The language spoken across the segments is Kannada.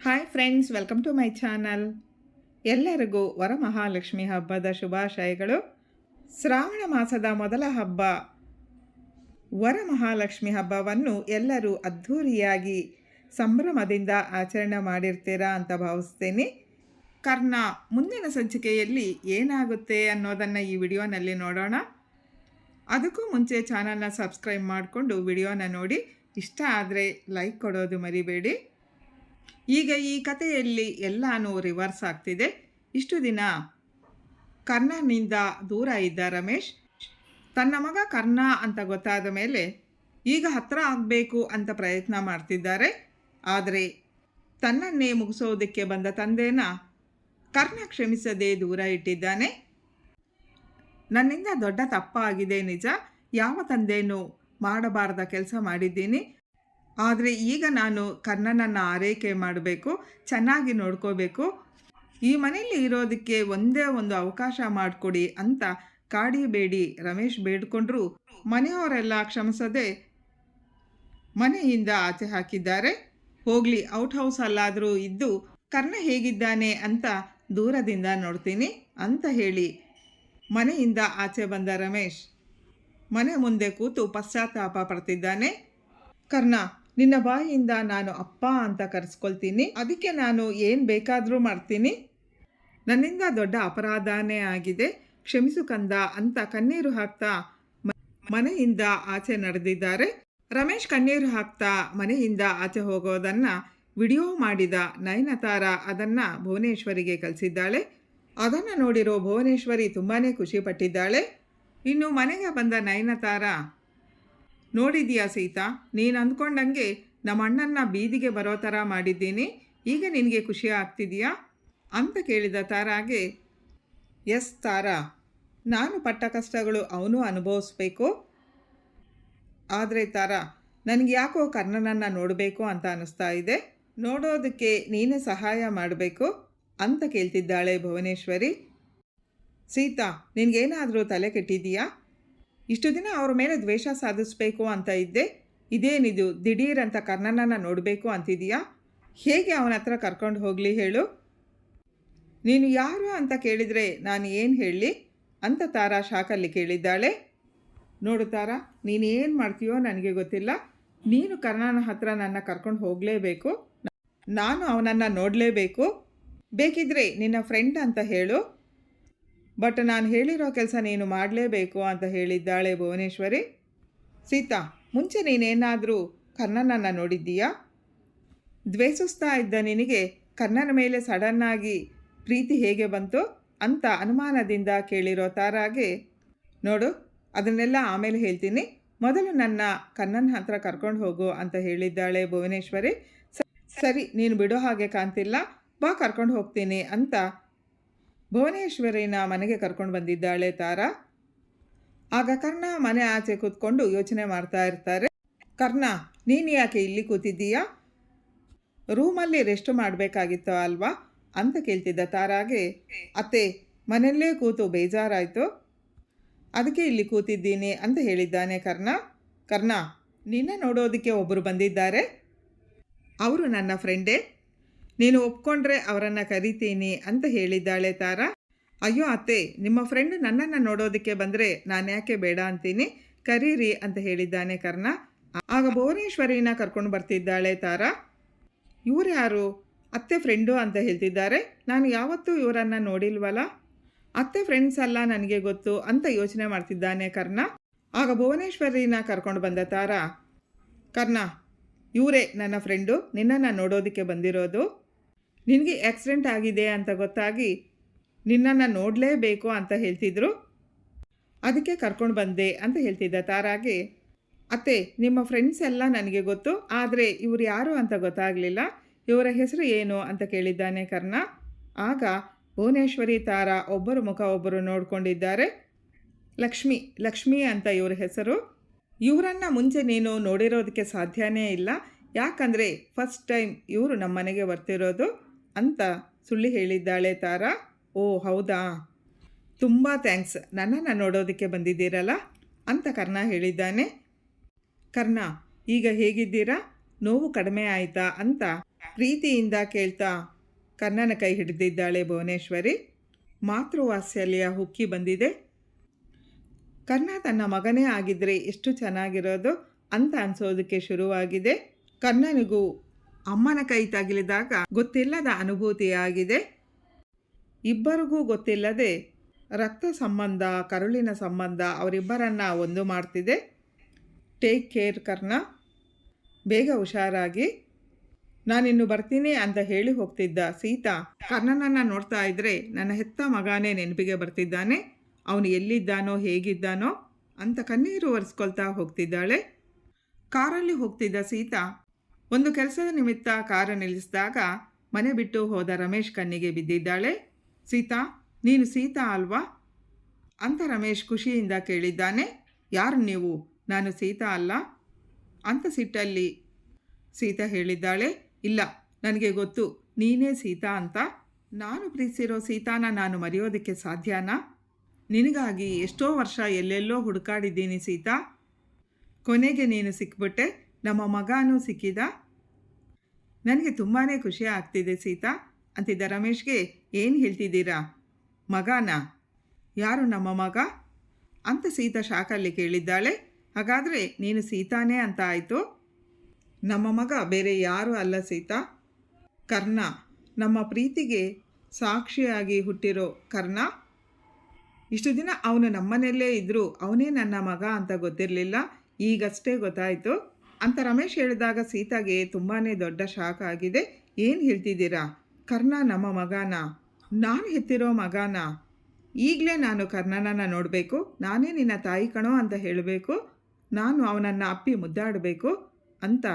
Hi friends, welcome to my channel. ಎಲ್ಲರಿಗೂ ವರಮಹಾಲಕ್ಷ್ಮಿ ಹಬ್ಬದ ಶುಭಾಶಯಗಳು. ಶ್ರಾವಣ ಮಾಸದ ಮೊದಲ ಹಬ್ಬ ವರಮಹಾಲಕ್ಷ್ಮಿ ಹಬ್ಬವನ್ನು ಎಲ್ಲರೂ ಅದ್ಧೂರಿಯಾಗಿ ಸಂಭ್ರಮದಿಂದ ಆಚರಣೆ ಮಾಡಿರ್ತೀರಾ ಅಂತ ಭಾವಿಸ್ತೀನಿ. ಮುಂದಿನ ಸಂಚಿಕೆಯಲ್ಲಿ ಏನಾಗುತ್ತೆ ಅನ್ನೋದನ್ನು ಈ ವಿಡಿಯೋನಲ್ಲಿ ನೋಡೋಣ. ಅದಕ್ಕೂ ಮುಂಚೆ ಚಾನಲ್ನ ಸಬ್ಸ್ಕ್ರೈಬ್ ಮಾಡಿಕೊಂಡು ವಿಡಿಯೋನ ನೋಡಿ. ಇಷ್ಟ ಆದರೆ ಲೈಕ್ ಕೊಡೋದು ಮರಿಬೇಡಿ. ಈಗ ಈ ಕಥೆಯಲ್ಲಿ ಎಲ್ಲನೂ ರಿವರ್ಸ್ ಆಗ್ತಿದೆ. ಇಷ್ಟು ದಿನ ಕರ್ಣನಿಂದ ದೂರ ಇದ್ದ ರಮೇಶ್ ತನ್ನ ಮಗ ಕರ್ಣ ಅಂತ ಗೊತ್ತಾದ ಮೇಲೆ ಈಗ ಹತ್ತಿರ ಆಗಬೇಕು ಅಂತ ಪ್ರಯತ್ನ ಮಾಡ್ತಿದ್ದಾರೆ. ಆದರೆ ತನ್ನನ್ನೇ ಮುಗಿಸೋದಕ್ಕೆ ಬಂದ ತಂದೆನ ಕರ್ಣ ಕ್ಷಮಿಸದೆ ದೂರ ಇಟ್ಟಿದ್ದಾನೆ. ನನ್ನಿಂದ ದೊಡ್ಡ ತಪ್ಪಾಗಿದೆ ನಿಜ, ಯಾವ ತಂದೆನೂ ಮಾಡಬಾರ್ದ ಕೆಲಸ ಮಾಡಿದ್ದೀನಿ. ಆದರೆ ಈಗ ನಾನು ಕರ್ಣನನ್ನು ಆರೈಕೆ ಮಾಡಬೇಕು, ಚೆನ್ನಾಗಿ ನೋಡ್ಕೋಬೇಕು. ಈ ಮನೆಯಲ್ಲಿ ಇರೋದಕ್ಕೆ ಒಂದೇ ಒಂದು ಅವಕಾಶ ಮಾಡಿಕೊಡಿ ಅಂತ ಕಾಡಿಬೇಡಿ ರಮೇಶ್ ಬೇಡ್ಕೊಂಡ್ರು ಮನೆಯವರೆಲ್ಲ ಕ್ಷಮಿಸದೆ ಮನೆಯಿಂದ ಆಚೆ ಹಾಕಿದ್ದಾರೆ. ಹೋಗಲಿ, ಔಟ್ ಹೌಸ್ ಅಲ್ಲಾದರೂ ಇದ್ದು ಕರ್ಣ ಹೇಗಿದ್ದಾನೆ ಅಂತ ದೂರದಿಂದ ನೋಡ್ತೀನಿ ಅಂತ ಹೇಳಿ ಮನೆಯಿಂದ ಆಚೆ ಬಂದ ರಮೇಶ್ ಮನೆ ಮುಂದೆ ಕೂತು ಪಶ್ಚಾತ್ತಾಪ ಪಡ್ತಿದ್ದಾನೆ. ಕರ್ಣ, ನಿನ್ನ ಬಾಯಿಯಿಂದ ನಾನು ಅಪ್ಪ ಅಂತ ಕರೆಸ್ಕೊಳ್ತೀನಿ, ಅದಕ್ಕೆ ನಾನು ಏನು ಬೇಕಾದರೂ ಮಾಡ್ತೀನಿ. ನನ್ನಿಂದ ದೊಡ್ಡ ಅಪರಾಧನೇ ಆಗಿದೆ, ಕ್ಷಮಿಸು ಕಂದ ಅಂತ ಕಣ್ಣೀರು ಹಾಕ್ತಾ ಮನೆಯಿಂದ ಆಚೆ ನಡೆದಿದ್ದಾರೆ. ರಮೇಶ್ ಕಣ್ಣೀರು ಹಾಕ್ತಾ ಮನೆಯಿಂದ ಆಚೆ ಹೋಗೋದನ್ನು ವಿಡಿಯೋ ಮಾಡಿದ ನಯನತಾರ ಅದನ್ನು ಭುವನೇಶ್ವರಿಗೆ ಕಳಿಸಿದ್ದಾಳೆ. ಅದನ್ನು ನೋಡಿರೋ ಭುವನೇಶ್ವರಿ ತುಂಬಾ ಖುಷಿಪಟ್ಟಿದ್ದಾಳೆ. ಇನ್ನು ಮನೆಗೆ ಬಂದ ನಯನತಾರ, ನೋಡಿದೀಯಾ ಸೀತಾ, ನೀನು ಅಂದ್ಕೊಂಡಂಗೆ ನಮ್ಮ ಅಣ್ಣನ್ನ ಬೀದಿಗೆ ಬರೋ ಥರ ಮಾಡಿದ್ದೀನಿ, ಈಗ ನಿನಗೆ ಖುಷಿ ಆಗ್ತಿದೆಯಾ ಅಂತ ಕೇಳಿದ ತಾರಾಗೆ, ಎಸ್ ತಾರಾ, ನಾನು ಪಟ್ಟ ಕಷ್ಟಗಳು ಅವನು ಅನುಭವಿಸ್ಬೇಕು. ಆದರೆ ತಾರಾ, ನನಗೆ ಯಾಕೋ ಕರ್ಣನನ್ನು ನೋಡಬೇಕು ಅಂತ ಅನ್ನಿಸ್ತಾ ಇದೆ, ನೋಡೋದಕ್ಕೆ ನೀನೇ ಸಹಾಯ ಮಾಡಬೇಕು ಅಂತ ಕೇಳ್ತಿದ್ದಾಳೆ ಭುವನೇಶ್ವರಿ. ಸೀತಾ, ನಿನಗೇನಾದರೂ ತಲೆ ಕೆಟ್ಟಿದೆಯಾ? ಇಷ್ಟು ದಿನ ಅವ್ರ ಮೇಲೆ ದ್ವೇಷ ಸಾಧಿಸಬೇಕು ಅಂತ ಇದ್ದೆ, ಇದೇನಿದು ದಿಢೀರ್ ಅಂತ ಕರ್ಣನನ್ನು ನೋಡಬೇಕು ಅಂತಿದೆಯಾ? ಹೇಗೆ ಅವನ ಹತ್ರ ಕರ್ಕೊಂಡು ಹೋಗಲಿ ಹೇಳು? ನೀನು ಯಾರು ಅಂತ ಕೇಳಿದರೆ ನಾನು ಏನು ಹೇಳಲಿ ಅಂತ ತಾರಾ ಶಾಕಲ್ಲಿ ಕೇಳಿದ್ದಾಳೆ. ನೋಡು ತಾರಾ, ನೀನು ಏನು ಮಾಡ್ತೀಯೋ ನನಗೆ ಗೊತ್ತಿಲ್ಲ, ನೀನು ಕರ್ಣನ ಹತ್ರ ನನ್ನ ಕರ್ಕೊಂಡು ಹೋಗಲೇಬೇಕು, ನಾನು ಅವನನ್ನು ನೋಡಲೇಬೇಕು, ಬೇಕಿದ್ರೆ ನಿನ್ನ ಫ್ರೆಂಡ್ ಅಂತ ಹೇಳು, ಬಟ್ ನಾನು ಹೇಳಿರೋ ಕೆಲಸ ನೀನು ಮಾಡಲೇಬೇಕು ಅಂತ ಹೇಳಿದ್ದಾಳೆ ಭುವನೇಶ್ವರಿ. ಸೀತಾ, ಮುಂಚೆ ನೀನೇನಾದರೂ ಕರ್ಣನನ್ನು ನೋಡಿದ್ದೀಯಾ? ದ್ವೇಷಿಸ್ತಾ ಇದ್ದ ನಿನಗೆ ಕರ್ಣನ ಮೇಲೆ ಸಡನ್ನಾಗಿ ಪ್ರೀತಿ ಹೇಗೆ ಬಂತು ಅಂತ ಅನುಮಾನದಿಂದ ಕೇಳಿರೋ ತಾರಾಗೆ, ನೋಡು, ಅದನ್ನೆಲ್ಲ ಆಮೇಲೆ ಹೇಳ್ತೀನಿ, ಮೊದಲು ನನ್ನ ಕರ್ಣನ ಹತ್ರ ಕರ್ಕೊಂಡು ಹೋಗು ಅಂತ ಹೇಳಿದ್ದಾಳೆ ಭುವನೇಶ್ವರಿ. ಸರಿ, ನೀನು ಬಿಡೋ ಹಾಗೆ ಕಾಣ್ತಿಲ್ಲ, ಬಾ ಕರ್ಕೊಂಡು ಹೋಗ್ತೀನಿ ಅಂತ ಭುವನೇಶ್ವರಿನ ಮನೆಗೆ ಕರ್ಕೊಂಡು ಬಂದಿದ್ದಾಳೆ ತಾರಾ. ಆಗ ಕರ್ಣ ಮನೆ ಆಚೆ ಕೂತ್ಕೊಂಡು ಯೋಚನೆ ಮಾಡ್ತಾ ಇರ್ತಾರೆ. ಕರ್ಣ, ನೀನು ಯಾಕೆ ಇಲ್ಲಿ ಕೂತಿದ್ದೀಯಾ? ರೂಮಲ್ಲಿ ರೆಸ್ಟ್ ಮಾಡಬೇಕಾಗಿತ್ತು ಅಲ್ವಾ ಅಂತ ಕೇಳ್ತಿದ್ದ ತಾರಾಗೆ, ಅತ್ತೆ, ಮನೆಯಲ್ಲೇ ಕೂತು ಬೇಜಾರಾಯಿತು, ಅದಕ್ಕೆ ಇಲ್ಲಿ ಕೂತಿದ್ದೀನಿ ಅಂತ ಹೇಳಿದ್ದಾನೆ ಕರ್ಣ. ಕರ್ಣ, ನಿನ್ನ ನೋಡೋದಕ್ಕೆ ಒಬ್ಬರು ಬಂದಿದ್ದಾರೆ, ಅವರು ನನ್ನ ಫ್ರೆಂಡೇ, ನೀನು ಒಪ್ಕೊಂಡ್ರೆ ಅವರನ್ನು ಕರಿತೀನಿ ಅಂತ ಹೇಳಿದ್ದಾಳೆ ತಾರಾ. ಅಯ್ಯೋ ಅತ್ತೆ, ನಿಮ್ಮ ಫ್ರೆಂಡ್ ನನ್ನನ್ನು ನೋಡೋದಕ್ಕೆ ಬಂದರೆ ನಾನು ಯಾಕೆ ಬೇಡ ಅಂತೀನಿ, ಕರೀರಿ ಅಂತ ಹೇಳಿದ್ದಾನೆ ಕರ್ಣ. ಆಗ ಭುವನೇಶ್ವರಿನ ಕರ್ಕೊಂಡು ಬರ್ತಿದ್ದಾಳೆ ತಾರಾ. ಇವರು ಯಾರು? ಅತ್ತೆ ಫ್ರೆಂಡು ಅಂತ ಹೇಳ್ತಿದ್ದಾರೆ, ನಾನು ಯಾವತ್ತೂ ಇವರನ್ನು ನೋಡಿಲ್ವಲ್ಲ, ಅತ್ತೆ ಫ್ರೆಂಡ್ಸ್ ಅಲ್ಲ ನನಗೆ ಗೊತ್ತು ಅಂತ ಯೋಚನೆ ಮಾಡ್ತಿದ್ದಾನೆ ಕರ್ಣ. ಆಗ ಭುವನೇಶ್ವರಿನ ಕರ್ಕೊಂಡು ಬಂದ ತಾರಾ, ಕರ್ಣ, ಇವರೇ ನನ್ನ ಫ್ರೆಂಡು, ನಿನ್ನನ್ನು ನೋಡೋದಕ್ಕೆ ಬಂದಿರೋದು, ನಿನಗೆ ಆಕ್ಸಿಡೆಂಟ್ ಆಗಿದೆ ಅಂತ ಗೊತ್ತಾಗಿ ನಿನ್ನನ್ನು ನೋಡಲೇಬೇಕು ಅಂತ ಹೇಳ್ತಿದ್ರು, ಅದಕ್ಕೆ ಕರ್ಕೊಂಡು ಬಂದೆ ಅಂತ ಹೇಳ್ತಿದ್ದ ತಾರಾಗೆ. ಅತ್ತೆ, ನಿಮ್ಮ ಫ್ರೆಂಡ್ಸ್ ಎಲ್ಲ ನನಗೆ ಗೊತ್ತು, ಆದರೆ ಇವರು ಯಾರು ಅಂತ ಗೊತ್ತಾಗಲಿಲ್ಲ, ಇವರ ಹೆಸರು ಏನು ಅಂತ ಕೇಳಿದ್ದಾನೆ ಕರ್ಣ. ಆಗ ಭುವನೇಶ್ವರಿ ತಾರಾ ಒಬ್ಬರು ಮುಖ ಒಬ್ಬರು ನೋಡ್ಕೊಂಡಿದ್ದಾರೆ. ಲಕ್ಷ್ಮಿ ಅಂತ ಇವ್ರ ಹೆಸರು. ಇವರನ್ನು ಮುಂಚೆ ನೀನು ನೋಡಿರೋದಕ್ಕೆ ಸಾಧ್ಯನೇ ಇಲ್ಲ, ಯಾಕಂದರೆ ಫಸ್ಟ್ ಟೈಮ್ ಇವರು ನಮ್ಮ ಮನೆಗೆ ಬರ್ತಿರೋದು ಅಂತ ಸುಳ್ಳಿ ಹೇಳಿದ್ದಾಳೆ ತಾರಾ. ಓ ಹೌದಾ, ತುಂಬ ಥ್ಯಾಂಕ್ಸ್, ನನ್ನನ್ನು ನೋಡೋದಕ್ಕೆ ಬಂದಿದ್ದೀರಲ್ಲ ಅಂತ ಕರ್ಣ ಹೇಳಿದ್ದಾನೆ. ಕರ್ಣ, ಈಗ ಹೇಗಿದ್ದೀರಾ, ನೋವು ಕಡಿಮೆ ಆಯಿತಾ ಅಂತ ಪ್ರೀತಿಯಿಂದ ಕೇಳ್ತಾ ಕರ್ಣನ ಕೈ ಹಿಡಿದಿದ್ದಾಳೆ ಭುವನೇಶ್ವರಿ. ಮಾತೃವಾತ್ಸಲ್ಯ ಉಕ್ಕಿ ಬಂದಿದೆ. ಕರ್ಣ ತನ್ನ ಮಗನೇ ಆಗಿದ್ದರೆ ಎಷ್ಟು ಚೆನ್ನಾಗಿರೋದು ಅಂತ ಅನಿಸೋದಕ್ಕೆ ಶುರುವಾಗಿದೆ. ಕರ್ಣನಿಗೂ ಅಮ್ಮನ ಕೈ ತಗಿಲಿದಾಗ ಗೊತ್ತಿಲ್ಲದ ಅನುಭೂತಿಯಾಗಿದೆ. ಇಬ್ಬರಿಗೂ ಗೊತ್ತಿಲ್ಲದೆ ರಕ್ತ ಸಂಬಂಧ, ಕರುಳಿನ ಸಂಬಂಧ ಅವರಿಬ್ಬರನ್ನ ಒಂದು ಮಾಡ್ತಿದೆ. ಟೇಕ್ ಕೇರ್ ಕರ್ಣ, ಬೇಗ ಹುಷಾರಾಗಿ. ನಾನಿನ್ನು ಬರ್ತೀನಿ ಅಂತ ಹೇಳಿ ಹೋಗ್ತಿದ್ದ ಸೀತಾ ಕರ್ಣನನ್ನು ನೋಡ್ತಾ ಇದ್ದರೆ ನನ್ನ ಹೆತ್ತ ಮಗನೇ ನೆನಪಿಗೆ ಬರ್ತಿದ್ದಾನೆ, ಅವನು ಎಲ್ಲಿದ್ದಾನೋ ಹೇಗಿದ್ದಾನೋ ಅಂತ ಕಣ್ಣೀರು ಒರೆಸ್ಕೊಳ್ತಾ ಹೋಗ್ತಿದ್ದಾಳೆ. ಕಾರಲ್ಲಿ ಹೋಗ್ತಿದ್ದ ಸೀತಾ ಒಂದು ಕೆಲಸದ ನಿಮಿತ್ತ ಕಾರು ನಿಲ್ಲಿಸಿದಾಗ ಮನೆ ಬಿಟ್ಟು ಹೋದ ರಮೇಶ್ ಕಣ್ಣಿಗೆ ಬಿದ್ದಿದ್ದಾಳೆ. ಸೀತಾ, ನೀನು ಸೀತಾ ಅಲ್ವಾ ಅಂತ ರಮೇಶ್ ಖುಷಿಯಿಂದ ಕೇಳಿದ್ದಾನೆ. ಯಾರು ನೀವು? ನಾನು ಸೀತಾ ಅಲ್ಲ ಅಂತ ಸಿಟ್ಟಲ್ಲಿ ಸೀತಾ ಹೇಳಿದ್ದಾಳೆ. ಇಲ್ಲ, ನನಗೆ ಗೊತ್ತು ನೀನೇ ಸೀತಾ ಅಂತ. ನಾನು ಪ್ರೀತಿಸಿರೋ ಸೀತಾನ ನಾನು ಮರೆಯೋದಕ್ಕೆ ಸಾಧ್ಯನಾ? ನಿನಗಾಗಿ ಎಷ್ಟೋ ವರ್ಷ ಎಲ್ಲೆಲ್ಲೋ ಹುಡುಕಾಡಿದ್ದೀನಿ ಸೀತಾ. ಕೊನೆಗೆ ನೀನು ಸಿಕ್ಬಿಟ್ಟೆ, ನಮ್ಮ ಮಗನೂ ಸಿಕ್ಕಿದ. ನನಗೆ ತುಂಬಾ ಖುಷಿ ಆಗ್ತಿದೆ ಸೀತಾ ಅಂತಿದ್ದ ರಮೇಶ್ಗೆ. ಏನು ಹೇಳ್ತಿದ್ದೀರಾ? ಮಗನ? ಯಾರು ನಮ್ಮ ಮಗ ಅಂತ ಸೀತಾ ಶಾಕಲ್ಲಿ ಕೇಳಿದ್ದಾಳೆ. ಹಾಗಾದರೆ ನೀನು ಸೀತಾನೇ ಅಂತ ಆಯಿತು. ನಮ್ಮ ಮಗ ಬೇರೆ ಯಾರೂ ಅಲ್ಲ ಸೀತಾ, ಕರ್ಣ, ನಮ್ಮ ಪ್ರೀತಿಗೆ ಸಾಕ್ಷಿಯಾಗಿ ಹುಟ್ಟಿರೋ ಕರ್ಣ. ಇಷ್ಟು ದಿನ ಅವನು ನಮ್ಮನೆಯಲ್ಲೇ ಇದ್ದರೂ ಅವನೇ ನನ್ನ ಮಗ ಅಂತ ಗೊತ್ತಿರಲಿಲ್ಲ, ಈಗಷ್ಟೇ ಗೊತ್ತಾಯಿತು ಅಂತ ರಮೇಶ್ ಹೇಳಿದಾಗ ಸೀತಾಗೆ ತುಂಬಾ ದೊಡ್ಡ ಶಾಕ್ ಆಗಿದೆ. ಏನು ಹೇಳ್ತಿದ್ದೀರಾ? ಕರ್ಣ ನಮ್ಮ ಮಗನ? ನಾನು ಹೆತ್ತಿರೋ ಮಗನ? ಈಗಲೇ ನಾನು ಕರ್ಣನನ್ನು ನೋಡಬೇಕು, ನಾನೇ ನಿನ್ನ ತಾಯಿ ಕಣೋ ಅಂತ ಹೇಳಬೇಕು, ನಾನು ಅವನನ್ನು ಅಪ್ಪಿ ಮುದ್ದಾಡಬೇಕು ಅಂತ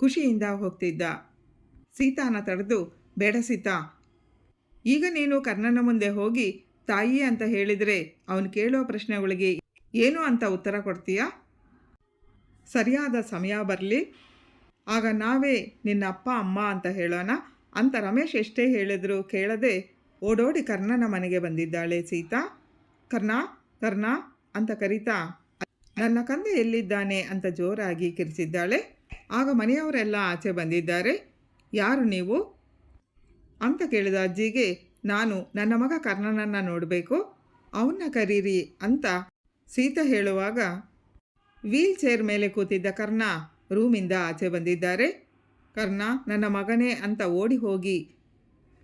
ಖುಷಿಯಿಂದ ಹೋಗ್ತಿದ್ದ ಸೀತಾನ ತಡೆದು, ಬೇಡ ಸೀತಾ, ಈಗ ನೀನು ಕರ್ಣನ ಮುಂದೆ ಹೋಗಿ ತಾಯಿ ಅಂತ ಹೇಳಿದರೆ ಅವನು ಕೇಳೋ ಪ್ರಶ್ನೆಗಳಿಗೆ ಏನು ಅಂತ ಉತ್ತರ ಕೊಡ್ತೀಯಾ? ಸರಿಯಾದ ಸಮಯ ಬರಲಿ, ಆಗ ನಾವೇ ನಿನ್ನ ಅಪ್ಪ ಅಮ್ಮ ಅಂತ ಹೇಳೋಣ ಅಂತ ರಮೇಶ್ ಎಷ್ಟೇ ಹೇಳಿದ್ರು ಕೇಳದೆ ಓಡೋಡಿ ಕರ್ಣನ ಮನೆಗೆ ಬಂದಿದ್ದಾಳೆ ಸೀತಾ. ಕರ್ಣ, ಕರ್ಣ ಅಂತ ಕರೀತಾ ನನ್ನ ಕಂದ ಎಲ್ಲಿದ್ದಾನೆ ಅಂತ ಜೋರಾಗಿ ಕಿರಿಸಿದ್ದಾಳೆ. ಆಗ ಮನೆಯವರೆಲ್ಲ ಆಚೆ ಬಂದಿದ್ದಾರೆ. ಯಾರು ನೀವು ಅಂತ ಕೇಳಿದ ಅಜ್ಜಿಗೆ, ನಾನು ನನ್ನ ಮಗ ಕರ್ಣನನ್ನು ನೋಡಬೇಕು, ಅವನ್ನ ಕರೀರಿ ಅಂತ ಸೀತಾ ಹೇಳುವಾಗ ವೀಲ್ ಚೇರ್ ಮೇಲೆ ಕೂತಿದ್ದ ಕರ್ಣ ರೂಮಿಂದ ಆಚೆ ಬಂದಿದ್ದಾರೆ. ಕರ್ಣ ನನ್ನ ಮಗನೇ ಅಂತ ಓಡಿ ಹೋಗಿ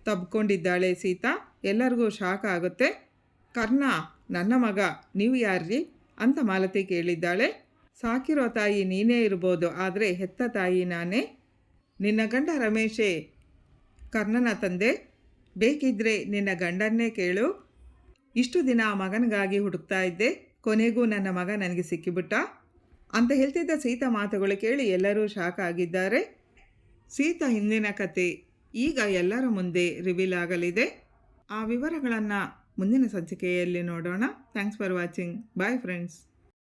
ತಬ್ಕೊಂಡಿದ್ದಾಳೆ ಸೀತಾ. ಎಲ್ಲರಿಗೂ ಶಾಕ್ ಆಗುತ್ತೆ. ಕರ್ಣ ನನ್ನ ಮಗ, ನೀವು ಯಾರ್ರಿ ಅಂತ ಮಾಲತಿ ಕೇಳಿದ್ದಾಳೆ. ಸಾಕಿರೋ ತಾಯಿ ನೀನೇ ಇರ್ಬೋದು, ಆದರೆ ಹೆತ್ತ ತಾಯಿ ನಾನೇ. ನಿನ್ನ ಗಂಡ ರಮೇಶೇ ಕರ್ಣನ ತಂದೆ, ಬೇಕಿದ್ದರೆ ನಿನ್ನ ಗಂಡನ್ನೇ ಕೇಳು. ಇಷ್ಟು ದಿನ ಮಗನಿಗಾಗಿ ಹುಡುಕ್ತಾ ಇದ್ದೆ, ಕೊನೆಗೂ ನನ್ನ ಮಗ ನನಗೆ ಸಿಕ್ಕಿಬಿಟ್ಟ ಅಂತ ಹೇಳ್ತಿದ್ದ ಸೀತಾ ಮಾತುಗಳು ಕೇಳಿ ಎಲ್ಲರೂ ಶಾಕ್ ಆಗಿದ್ದಾರೆ. ಸೀತಾ ಹಿಂದಿನ ಕತೆ ಈಗ ಎಲ್ಲರ ಮುಂದೆ ರಿವೀಲ್ ಆಗಲಿದೆ. ಆ ವಿವರಗಳನ್ನು ಮುಂದಿನ ಸಂಚಿಕೆಯಲ್ಲಿ ನೋಡೋಣ. Thanks for watching. Bye friends.